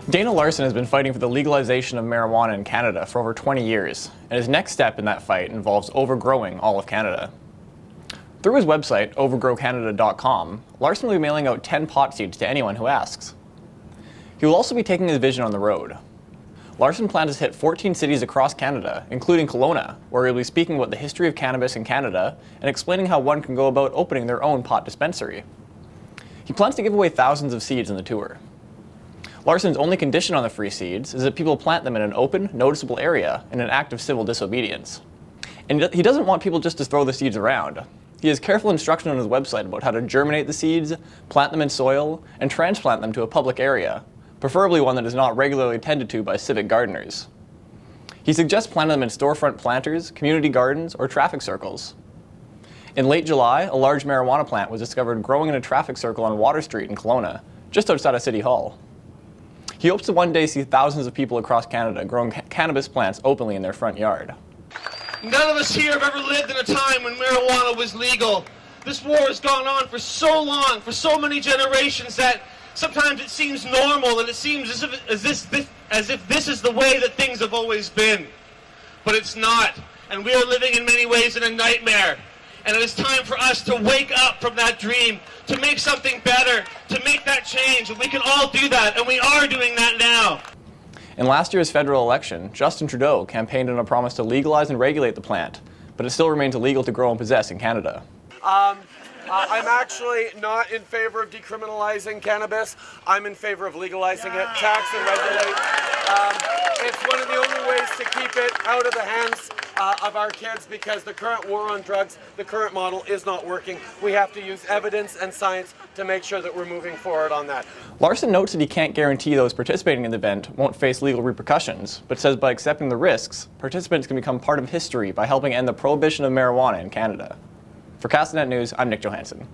Dana Larson has been fighting for the legalization of marijuana in Canada for over 20 years, and his next step in that fight involves overgrowing all of Canada. Through his website, overgrowcanada.com, Larson will be mailing out 10 pot seeds to anyone who asks. He will also be taking his vision on the road. Larson plans to hit 14 cities across Canada, including Kelowna, where he'll be speaking about the history of cannabis in Canada and explaining how one can go about opening their own pot dispensary. He plans to give away thousands of seeds in the tour. Larson's only condition on the free seeds is that people plant them in an open, noticeable area in an act of civil disobedience. And he doesn't want people just to throw the seeds around. He has careful instruction on his website about how to germinate the seeds, plant them in soil, and transplant them to a public area, preferably one that is not regularly tended to by civic gardeners. He suggests planting them in storefront planters, community gardens, or traffic circles. In late July, a large marijuana plant was discovered growing in a traffic circle on Water Street in Kelowna, just outside of City Hall. He hopes to one day see thousands of people across Canada growing cannabis plants openly in their front yard. None of us here have ever lived in a time when marijuana was legal. This war has gone on for so long, for so many generations, that sometimes it seems normal and it seems as if this is the way that things have always been. But it's not. And we are living in many ways in a nightmare. And it is time for us to wake up from that dream, to make something better, to make that change. And we can all do that, and we are doing that now. In last year's federal election, Justin Trudeau campaigned on a promise to legalize and regulate the plant, but it still remains illegal to grow and possess in Canada. I'm actually not in favor of decriminalizing cannabis. I'm in favor of legalizing it, tax and regulate. It's one of the only ways to keep it out of the hands of our kids, because the current war on drugs, the current model is not working. We have to use evidence and science to make sure that we're moving forward on that. Larson notes that he can't guarantee those participating in the event won't face legal repercussions, but says by accepting the risks, participants can become part of history by helping end the prohibition of marijuana in Canada. For Castanet News, I'm Nich Johansen.